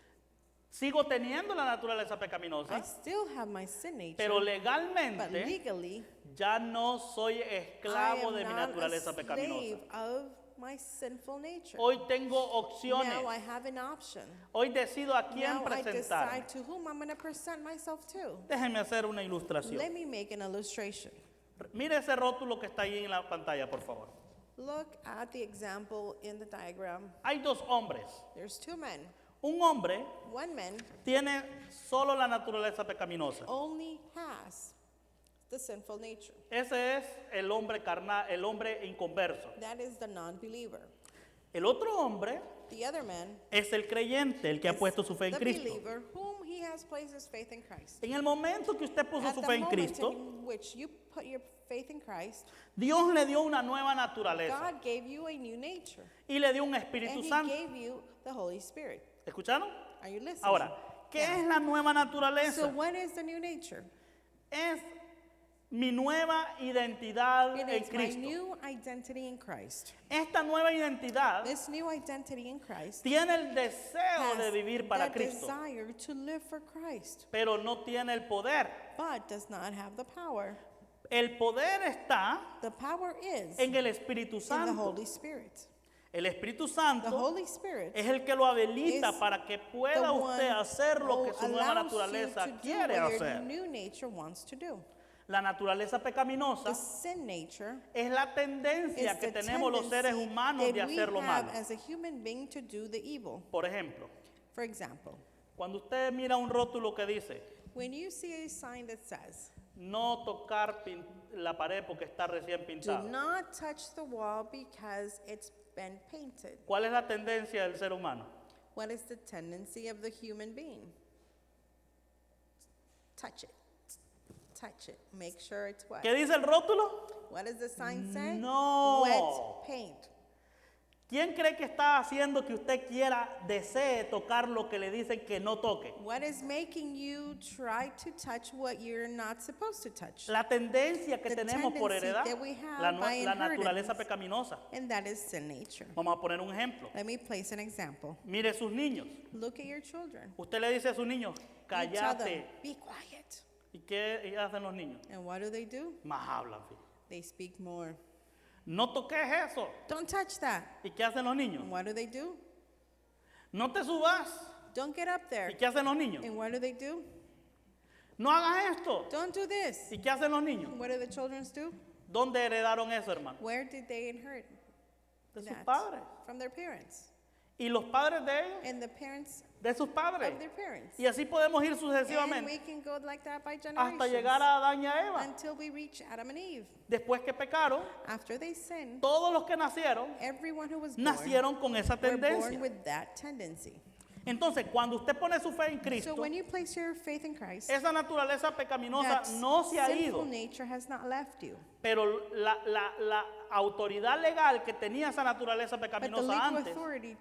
sigo teniendo la naturaleza I pecaminosa, still have my sin nature, pero but legalmente legally, ya no soy I esclavo am de mi not a naturaleza pecaminosa. slave of my sinful nature. Hoy tengo opciones. Now I have an option. Hoy decido a quién Now I presentar. decide to whom I'm going to present myself to. Déjenme hacer una ilustración. Let me make an illustration. Mire ese rótulo que está ahí en la pantalla, por favor. Look at the example in the diagram. Hay dos hombres. There's two men. Un hombre One man tiene solo la naturaleza pecaminosa. only has the sinful nature. Ese es el hombre carnal, el hombre inconverso. That is the non-believer. El otro hombre The other man es el creyente, el que ha is puesto su fe en the Cristo. believer whom he has placed his faith in Christ. En el momento que usted puso At su the fe en moment Cristo, in which you put your faith in Christ, Dios le dio una nueva naturaleza God gave you a new nature. y le dio un And Espíritu he Santo. gave you the Holy Spirit. ¿Escucharon? Are you listening? Ahora, ¿qué Yeah. es la nueva So naturaleza? what is the new nature? Es mi nueva identidad It en is my Cristo. new identity in Christ. Esta nueva identidad This new identity in Christ tiene el deseo de has vivir para the Cristo, desire to live for Christ, pero no tiene el poder. but does not have the power. El poder está The power is en el Espíritu in the Santo. Holy Spirit. El Espíritu The Santo Holy Spirit es el que lo habilita is para que the pueda usted one hacer lo que who su nueva allows you naturaleza to do quiere what your hacer. new nature wants to do. La naturaleza pecaminosa The sin nature es la tendencia is que the tenemos los seres tendency humanos that de we hacer lo have malo. as a human being to do the evil. Por ejemplo, For example, cuando usted mira un rótulo que dice when you see a sign that says, no tocar la pared porque está recién do pintada, not touch the wall because it's been painted, ¿cuál es la tendencia del ser humano? what is the tendency of the human being? Touch it. Touch it. Make sure it's wet. ¿Qué dice el rótulo? What does the sign say? No. Wet paint. ¿Quién cree que está haciendo que usted desee tocar lo que le dicen que no toque? What is making you try to touch what you're not supposed to touch? La tendencia que The tenemos por tendency heredad, that we have la by naturaleza inheritance. pecaminosa. And that is sin nature. Vamos a poner un ejemplo. Let me place an example. Mire sus niños. Look at your children. Usted le dice a sus niños, You tell them, cállate. be quiet. ¿Y qué hacen los niños? And what do? Más hablan. fíjate. They speak more. No toques eso. Don't touch that. ¿Y qué hacen los niños? And what do? No te subas. Don't get up there. ¿Y qué hacen los niños? And what do? No hagas esto. Don't do this. ¿Y qué hacen los niños? And what do the children do? ¿Dónde heredaron eso, hermano? Where did they inherit De sus that? padres. From their parents. Y los padres de ellos, And the parents de sus padres. of their parents. Y así podemos ir And sucesivamente we can go like that by hasta generations. llegar a Adán y a Eva. Until we reach Adam and Eve. Después que pecaron, After they sinned, todos los que nacieron, everyone who was born nacieron con esa were born tendencia. with that tendency. Entonces, cuando usted pone su fe en So Cristo, when you place your faith in Christ, esa naturaleza pecaminosa that no se ha sinful ido. nature has not left you. Pero la autoridad legal que tenía esa naturaleza But the pecaminosa legal antes authority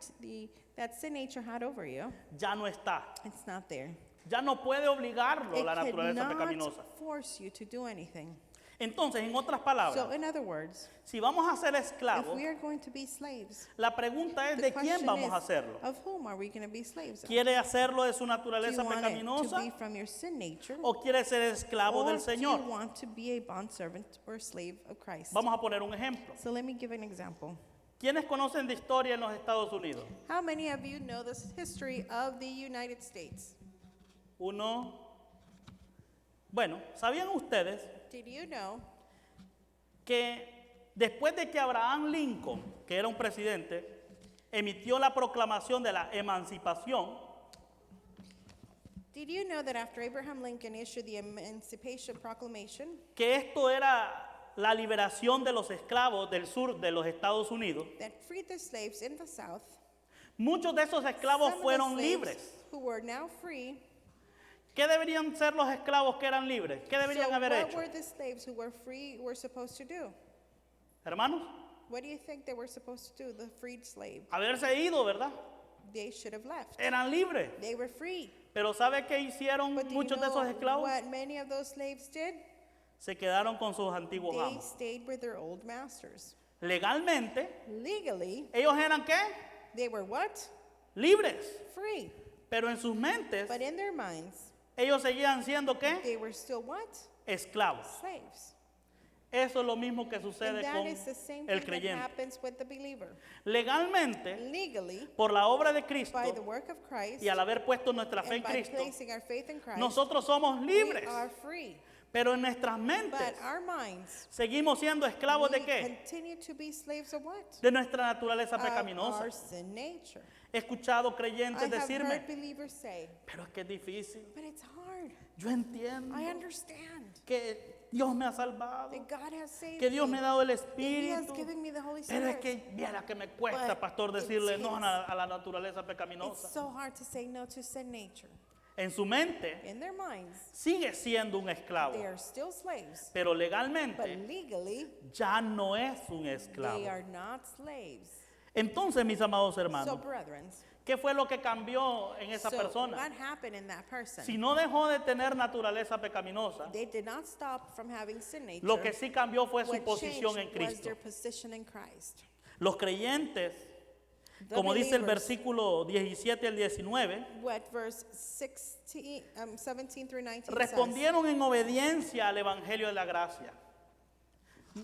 that sin nature had over you, ya no está. it's not there. Ya no puede obligarlo It la naturaleza cannot pecaminosa. force you to do anything. Entonces, en otras So palabras, in other words, si vamos a ser if esclavos, we are going to be slaves, la pregunta es the de quién question vamos a is, hacerlo. of whom are we going to be slaves of? ¿Quiere hacerlo de su Do you naturaleza want it to pecaminosa be from your sin nature? o quiere ser esclavo Or del do you Señor? want to be a bondservant or slave of Christ? Vamos a poner un ejemplo. So let me give an example. ¿Quiénes conocen de historia en los Estados Unidos? How many of you know the history of the United States? Uno. Bueno, ¿sabían ustedes Did you know que después de que Abraham Lincoln, que era un presidente, emitió la proclamación de la emancipación, that after Abraham Lincoln issued the Emancipation Proclamation, que esto era la liberación de los esclavos del sur de los Estados Unidos, that freed the slaves in the South, muchos de esos esclavos some of the fueron slaves libres. who were now free. ¿Qué deberían ser los esclavos que eran libres? ¿Qué deberían So haber what hecho? were the slaves who were free were supposed to do? Hermanos, What do you think they were supposed to do, the freed slave? haberse ido, ¿verdad? They should have left. Eran libres. They were free. Pero ¿sabe qué hicieron But do you muchos de esos know esclavos? what many of those slaves did? Se quedaron con sus antiguos They amos. stayed with their old masters. Legalmente, Legally, ellos eran ¿qué? they were what? Libres. Free. Pero en sus mentes, But in their minds, ellos seguían siendo ¿qué? they were still what? Esclavos. Slaves. Eso es lo mismo que And sucede that con is the same el thing that creyente. happens with the believer. Legalmente, Legally, por la obra de Cristo by the work of Christ, y al haber puesto nuestra fe en and by Cristo, placing our faith in Christ, nosotros somos we libres. are free. Pero en nuestras mentes But our minds, seguimos siendo esclavos we de qué? continue to be slaves of what? De nuestra naturaleza Of pecaminosa. our sin nature. He escuchado I creyentes have decirme, heard believers say, pero es que es difícil. but it's hard. Yo entiendo I understand que Dios me ha salvado, that God has saved que Dios me me, ha dado el that He has Espíritu. given me the Holy Pero es Spirit. que, viera que me cuesta, But pastor, it's decirle no his. a la naturaleza It's pecaminosa. so hard to say no to sin nature. En su mente In their minds, sigue siendo un esclavo, they are still slaves, pero but legalmente legally, ya no es un they esclavo. are not slaves. Entonces, mis amados So, hermanos, brethren, ¿qué fue lo que cambió en esa so persona? what happened in that person? Si no dejó de tener naturaleza pecaminosa, They did not stop from having sin nature. lo que sí cambió fue su What posición en changed was Cristo. their position in Christ. Los creyentes, The como dice el believers, versículo 17 al 19, what verse 17 through 19 says, respondieron en obediencia al Evangelio de la gracia.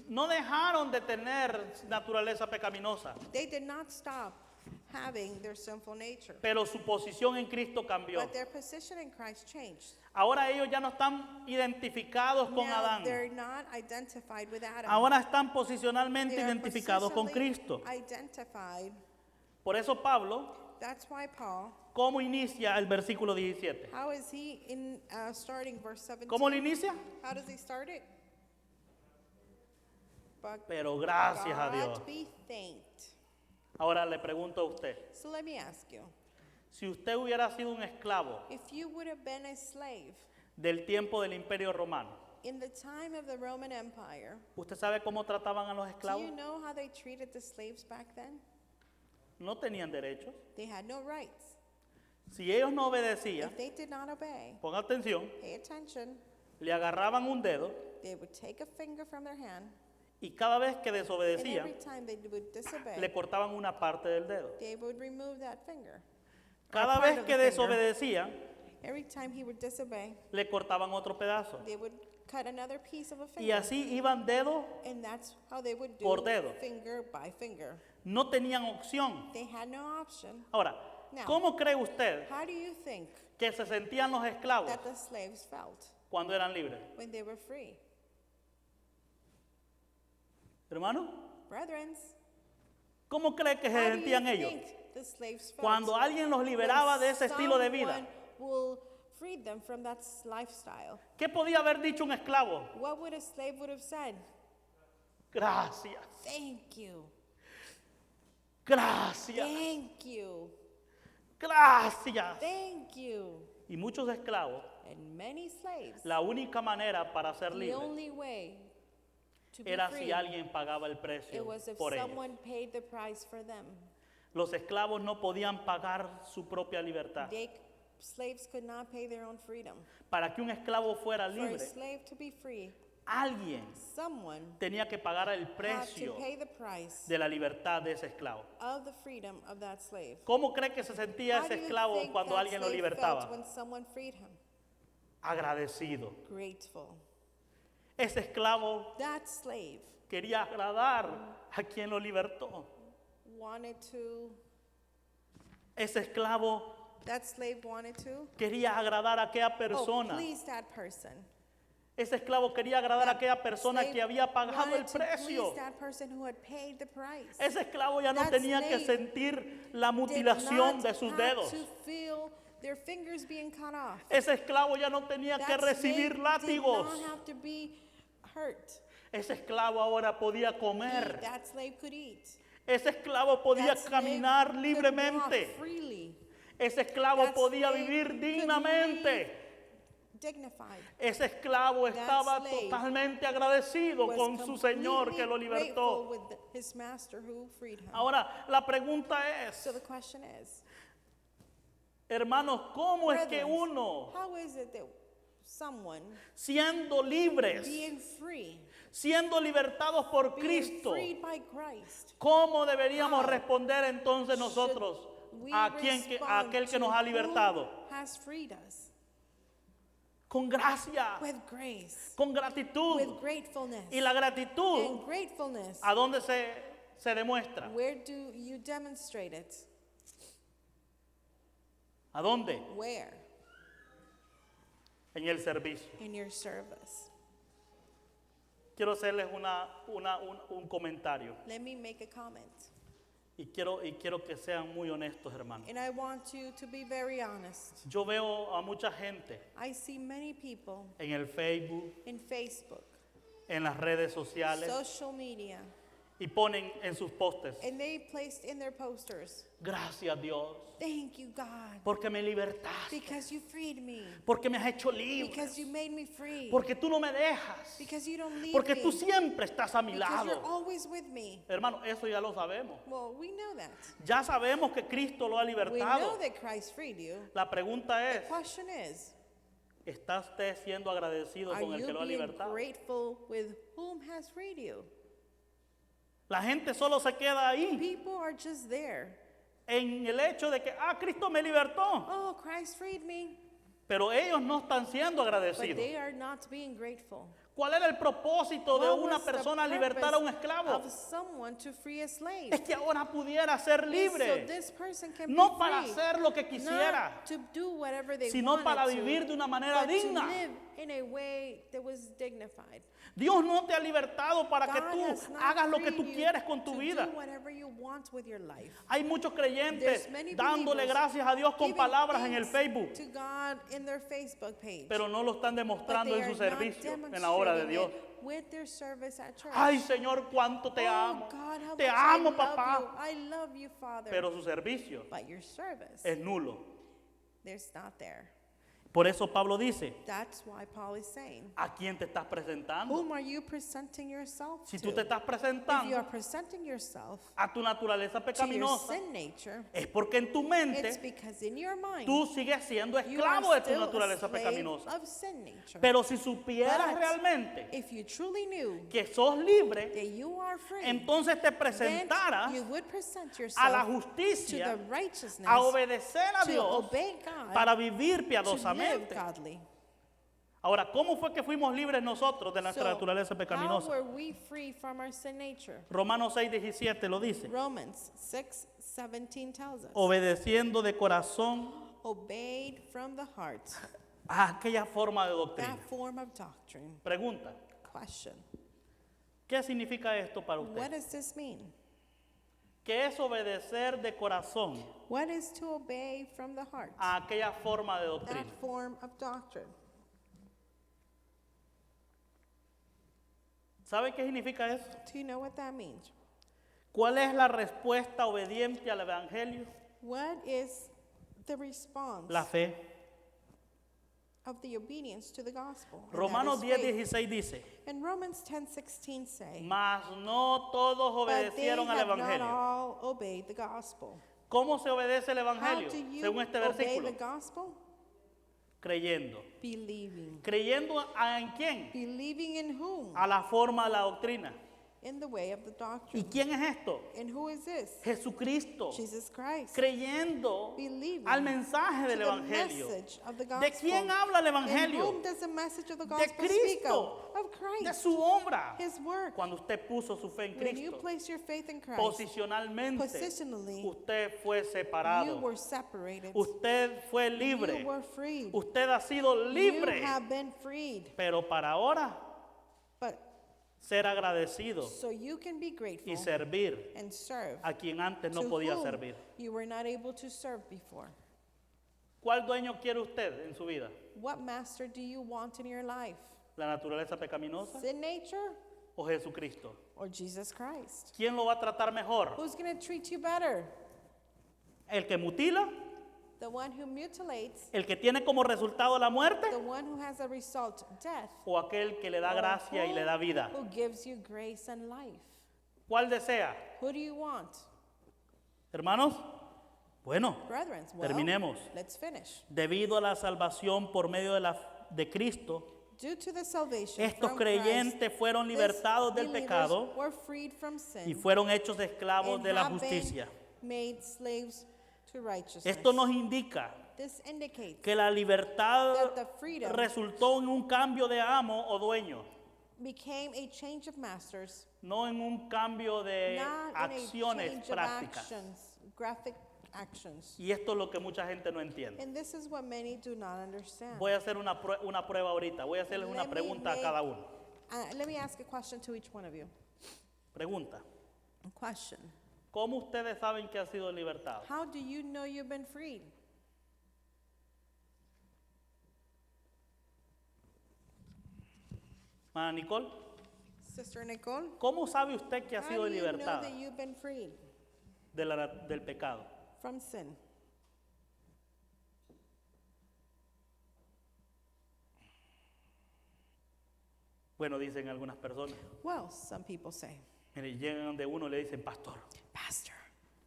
No dejaron de tener naturaleza pecaminosa, They did not stop having their sinful nature. pero su posición en Cristo cambió. But their position in Christ changed. Ahora ellos ya no están identificados con Now Adán. they're not identified with Adam. Ahora están posicionalmente They are identificados con positionally Cristo. Identified. Por eso Pablo, That's why Paul, ¿cómo inicia el versículo 17? how is he in starting verse 17? ¿Cómo lo inicia? How does he start it? But Pero gracias a Dios. God be thanked. Ahora le pregunto a usted, So let me ask you, si usted hubiera sido un esclavo if you would have been a slave del tiempo del Imperio Romano, in the time of the Roman Empire, ¿usted sabe cómo trataban a los do esclavos? you know how they treated the slaves back then? No tenían derechos. They had no rights. Si ellos no obedecían, If they did not obey, ponga atención, pay attention, le agarraban un dedo they would take a finger from their hand, y cada vez que and desobedecían, every time they would disobey, le cortaban una parte del dedo. they would remove that finger. Cada part vez of que the finger. desobedecían, Every time he would disobey, le cortaban otro pedazo. they would cut another piece of a Y finger. así iban dedo, And that's how they would do por dedo. finger by finger. no tenían opción. They had no option. Ahora, Now, ¿cómo cree usted How do you think que se sentían los esclavos that the slaves felt cuando eran libres? when they were free? Hermano, Brethren, ¿cómo cree que se how do you sentían ellos? think the slaves felt Cuando alguien los liberaba de ese estilo de vida. someone will free them from that lifestyle? ¿Qué podía haber dicho un esclavo? What would a slave would have said? Gracias, Thank you. gracias, Thank you. gracias. Thank you. Y muchos esclavos, And many slaves, la única manera para ser the libres only way to be era free, si alguien pagaba el it precio was if por ellos. someone paid the price for them. Los esclavos no podían pagar su propia libertad. Slaves could not pay their own freedom. Para que un esclavo fuera For a libre, slave to be free, alguien someone tenía que pagar el had to precio pay the price de la libertad de ese esclavo. of the freedom of that slave. ¿Cómo cree que se sentía How ese do you esclavo think cuando that alguien lo slave libertaba? felt when someone freed him? Agradecido. Grateful. Ese esclavo That slave quería agradar a quien lo libertó. wanted to, Ese esclavo that slave wanted to, quería agradar a aquella persona. please that person. Ese esclavo quería agradar a That aquella persona slave que había pagado el wanted to precio. please that person who had paid the price. Ese esclavo ya no That tenía que slave sentir la Did mutilación not de sus have dedos. to feel their fingers being cut off. Ese esclavo ya no tenía que That slave recibir did látigos. not have to be hurt. Ese esclavo ahora podía comer. That slave could eat. Ese esclavo podía That slave caminar could libremente. walk freely, Ese esclavo That podía slave vivir could dignamente. dignified. Ese esclavo That estaba slave totalmente agradecido Was con su Señor que lo completely grateful libertó. with his master who freed him. Ahora, la pregunta es, So the question is, hermanos, ¿cómo es que brethren, uno, how is it that someone siendo libres, being free, siendo libertados por being Cristo, freed by Christ, cómo deberíamos How responder entonces nosotros we a aquel que nos ha respond to libertado? who has freed us? Con gracia, With grace, con gratitud. with gratefulness. Y la gratitud, And gratefulness, ¿a dónde se demuestra? where do you demonstrate it? ¿A dónde? Where? En el servicio. In your service. Quiero hacerles un comentario Let me make a comment. y quiero que sean muy honestos, hermanos. And I want you to be very honest. Yo veo a mucha gente I see many people en el Facebook, in Facebook, en las redes sociales social media, y ponen en sus postes, and they placed in their posters, gracias Dios, thank you, God, porque me libertaste, because you freed me, porque me has hecho libre, because you made me free, porque tú no me dejas, because you don't leave porque me, tú siempre estás a mi because you're lado. always with me. Hermano, eso ya lo sabemos. Well, we know that. Ya sabemos que Cristo lo ha We libertado. know that Christ freed you. La pregunta The es, question is, ¿está usted siendo agradecido are con el you que lo ha being libertado? grateful with whom has freed you? La gente solo se queda ahí People are just there. en el hecho de que, Cristo me libertó. Oh, Christ freed me. Pero ellos no están siendo But agradecidos. they are not being grateful. ¿Cuál era el propósito de What una was the persona libertar a un purpose esclavo? of someone to free a slave? Es que ahora pudiera ser So libre, this person can no be para free, hacer lo que quisiera, not to do whatever they sino wanted para to, vivir de una manera but digna. to live in a way that was dignified. Dios no te ha libertado para que God tú has not hagas lo que freed tú you quieres con tu to vida. do whatever you want with your life. Hay muchos creyentes There's many dándole believers gracias a Dios con giving palabras en el thanks Facebook, to God in their Facebook page, pero no lo están but demostrando they en su are not servicio, en la obra de demonstrating Dios. it with their service at church. Ay, Señor, cuánto te Oh, amo. God, how Te much amo, I love papá. you. I love you, Father. Pero su servicio But your service, es nulo. there's not there. Por eso Pablo dice, That's why Paul is saying, ¿a quién te estás presentando? whom are you presenting yourself Si to? tú te estás If you presentando are presenting yourself a tu naturaleza to your pecaminosa, sin nature, es porque en tu it's mente because in your mind, tú sigues siendo you esclavo are de tu still a naturaleza slave pecaminosa. of sin nature. Pero si supieras But realmente if you truly knew que sos libre, that you are free, entonces te then presentaras you would present a la yourself to justicia, the righteousness, a obedecer a to Dios obey God, para vivir to live piadosamente. godly. Ahora, ¿cómo fue que fuimos libres nosotros de nuestra So, naturaleza how pecaminosa? were we free from our sin nature? Romanos 6:17 lo dice. Romans 6:17 tells us, Obedeciendo de corazón obeyed from the heart, a aquella forma de doctrina. that form of doctrine. Pregunta, Question, ¿qué significa esto para what usted? does this mean? ¿Qué es obedecer de corazón What is to obey from the heart? a aquella forma de doctrina? That form of doctrine. ¿Sabe qué significa eso? Do you know what that means? ¿Cuál es la respuesta obediente al Evangelio? What is the response La fe. of the obedience to the gospel? And that Romanos is faith. 10:16 dice, And Romans 10:16 say, mas no todos but they obedecieron al have not Evangelio. all obeyed the gospel. ¿Cómo se obedece el How Evangelio? do you Según este obey versículo. the gospel? Creyendo. Believing. ¿Creyendo en quién? Believing in whom? A la forma de la doctrina. In the way of the ¿Y doctrine. quién es esto? And who is this? Jesucristo. Jesus Christ. Creyendo Believing al mensaje to del the Evangelio. message of the ¿De gospel. quién habla el And Evangelio? whom does the message of the De gospel speak Cristo. of? Of De Christ. su obra. His work. Cuando usted puso su fe en When you Cristo, place your faith in Christ, posicionalmente, positionally, usted fue you separado. were separated. Usted fue libre. You were freed. Usted ha sido libre. You have been freed. Pero para ahora, But ser agradecido so you can be grateful y servir and serve a quien antes no to podía whom servir. you were not able to serve before. ¿Cuál dueño quiere usted en su vida? What master do you want in your life? ¿La naturaleza pecaminosa Sin nature o Jesucristo? or Jesus Christ? ¿Quién lo va a tratar mejor? Who's going to treat you better? ¿El que mutila? The one who mutilates, ¿El que tiene como resultado la muerte? the one who has a result, death, ¿O aquel que le da or gracia y le da vida? who gives you grace and life? ¿Cuál desea? Who do you want? Hermanos, bueno, Brethren, well, terminemos. let's finish. Debido a la salvación por medio de Cristo, Due to the salvation estos from creyentes fueron Christ, libertados del these pecado believers were freed from sin y fueron hechos esclavos and de la have been justicia. made slaves to righteousness. Esto nos indica This indicates que la libertad that the freedom resultó en un cambio de amo o dueño, became a change of masters, no en un cambio de not in a acciones change of prácticas. actions, graphic actions. Y esto es lo que mucha gente no entiende. And this is what many do not understand. Voy a hacer una prueba ahorita. Voy a hacerles una Let me pregunta a make- cada uno. Let me ask a question to each one of you. Pregunta. A question. ¿Cómo ustedes saben que han sido libertados? How do you know you've been freed? Mana Nicole, Sister Nicole, ¿cómo sabe usted que ha how sido do you know libertada that you've been freed del pecado? from sin? Bueno, dicen algunas personas. Well, some people say, Mire, llegan de uno y le dicen, pastor, Pastor,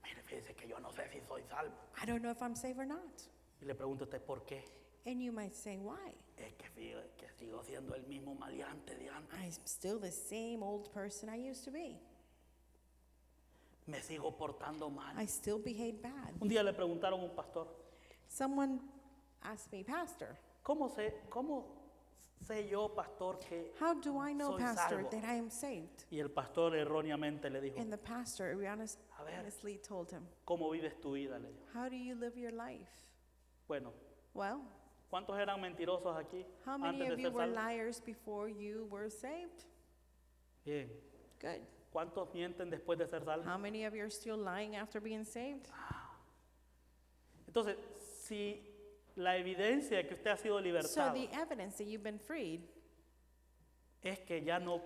mire, fíjese que yo no sé si soy salvo. I don't know if I'm saved or not. Y le pregunto a usted, ¿por qué? And you might say, why? Es que sigo siendo el mismo maleante de antes. I'm still the same old person I used to be. Me sigo portando mal. I still behave bad. Un día le preguntaron a un pastor, Someone asked me, Pastor, ¿cómo sé yo, pastor, que How do I know, soy Pastor, salvo? that I am saved? Y el pastor erróneamente le dijo, And the pastor A ver. honestly told him, ¿cómo vives tu vida? Le dijo. how do you live your life? Bueno, Well, ¿cuántos eran mentirosos aquí how many antes de of you ser were salvos? liars before you were saved? Bien. Good. ¿Cuántos mienten después de ser salvos? How many of you are still lying after being saved? Entonces, si la evidencia de que usted ha sido So libertado the evidence that you've been freed es que ya no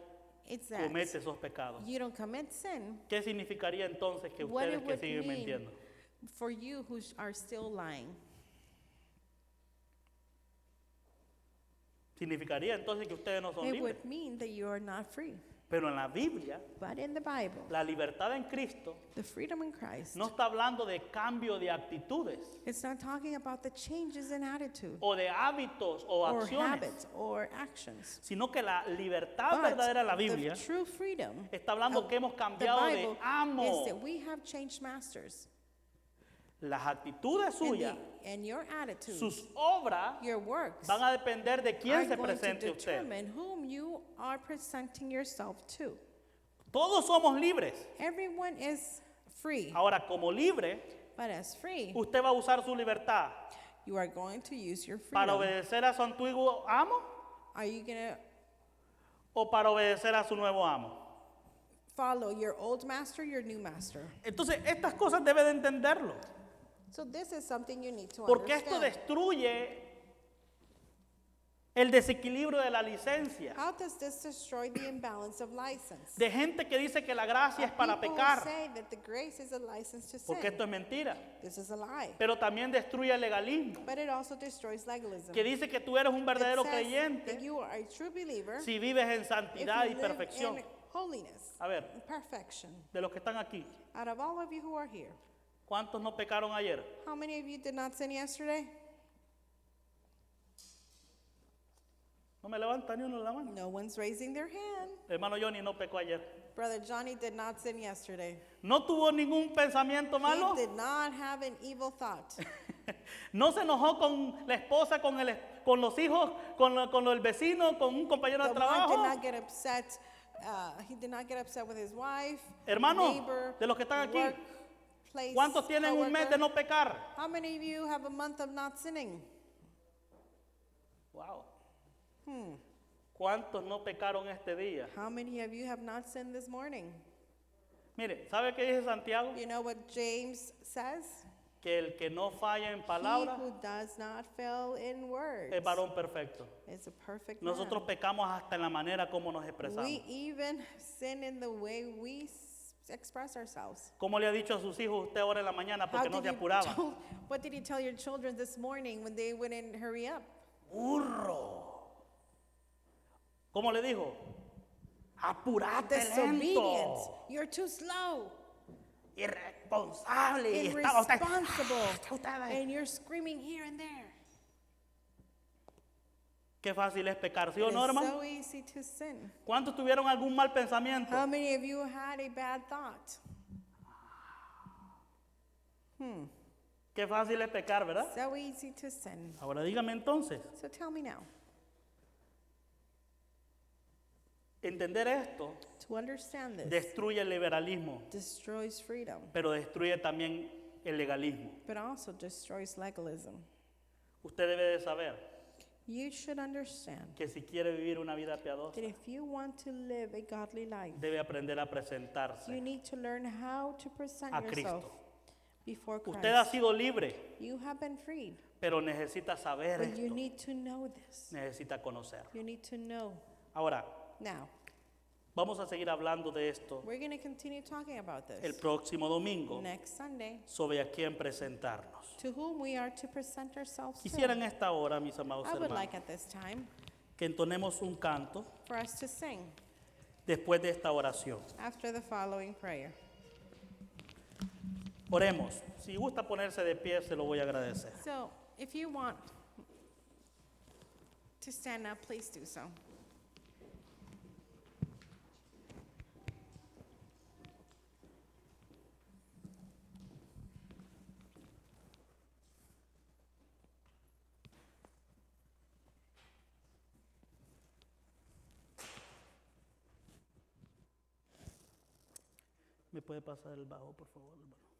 is that comete esos pecados, you don't commit sin. ¿qué significaría entonces que What ustedes it que would siguen mean mintiendo? for you who are still lying. Significaría entonces que ustedes no son It libres. would mean that you are not free. Pero en la Biblia, But in the Bible, la libertad en Cristo the freedom in Christ, no está hablando de cambio de actitudes it's not talking about the changes in attitude o de hábitos o or acciones, habits or actions. sino que la libertad But verdadera de la Biblia the true freedom está hablando of que hemos the cambiado de Bible amo. is that we have changed masters. Las actitudes And, suyas, and your attitude, sus obras your works, van a depender de are quién se going to presente usted. determine whom you are presenting yourself to. Todos somos libres. Everyone is free, Ahora, como libre, but as free, usted va a usar su libertad you are going to use your para freedom. obedecer a su antiguo amo Are you going to o para obedecer a su nuevo amo. follow your old master, your new master? Entonces, estas cosas debe de entenderlo, So this is something you need to porque esto understand. destruye el desequilibrio de la licencia. How does this destroy the imbalance of license? De gente que dice que la gracia es Of para people who pecar, say that the grace is a license to porque sin. esto es mentira. This is a lie. Pero también destruye el legalismo, But it also destroys legalism. que dice que tú eres un It verdadero says that creyente you are a true believer si vives en if santidad y you live perfección. in holiness, A ver, and perfection. de los que están aquí, Out of all of you who are here, ¿cuántos no pecaron ayer? how many of you did not sin yesterday? No me levanta ni uno la mano. No one's raising their hand. Hermano Johnny no pecó ayer. Brother Johnny did not sin yesterday. No tuvo ningún pensamiento malo. He did not have an evil thought. No se enojó con la esposa, con los hijos, con el vecino, con un compañero de The one did trabajo. not get upset. He did not get upset with his wife, Hermano, neighbor, de los que están aquí, workplace, ¿cuántos tienen un mes de coworker. no pecar? How many of you have a month of not sinning? Wow. ¿Cuántos no pecaron este día? How many of you have not sinned this morning? Mire, ¿sabe qué dice Santiago? You know what James says? Que el que no falla en He palabra who does not fail in words es varón perfecto. is a perfect Nosotros man. pecamos hasta en la manera como nos expresamos. We even sin in the way we express ourselves. ¿Cómo le ha dicho a sus hijos usted ahora en la mañana How porque no did se you apuraba? what did you tell your children this morning when they wouldn't hurry up? Burro. ¿Cómo le dijo? Apurate Disobedient. lento. You're too slow. Irresponsable. Y está Irresponsible. ahí. And you're screaming here and there. Qué fácil es pecar, ¿sí o It no, is hermano? so easy to sin. ¿Cuántos tuvieron algún mal pensamiento? How many of you had a bad thought? Qué fácil es pecar, ¿verdad? So easy to sin. Ahora dígame entonces, So tell me now, entender esto to understand this destruye el liberalismo, destroys freedom, pero destruye también el legalismo. but also destroys legalism. Usted debe de saber You should understand que si quiere vivir una vida piadosa, that if you want to live a godly life, debe aprender a you presentarse need to learn how to present a yourself Cristo. before Usted ha Christ. sido libre, You have been freed, pero necesita saber but you esto, need to know this. necesita conocer. You need to know. Ahora, Now, vamos a seguir hablando de esto we're going to continue talking about el this próximo domingo next Sunday, sobre a quién presentarnos. to whom we are to present ourselves Quisiera en to. esta hora, mis amados I would hermanos, like at this time que entonemos un canto for us to sing después de esta oración. after the following prayer. Oremos. Si gusta ponerse de pie, se lo voy a agradecer. So, if you want to stand up, please do so. puede pasar el bajo, por favor, hermano.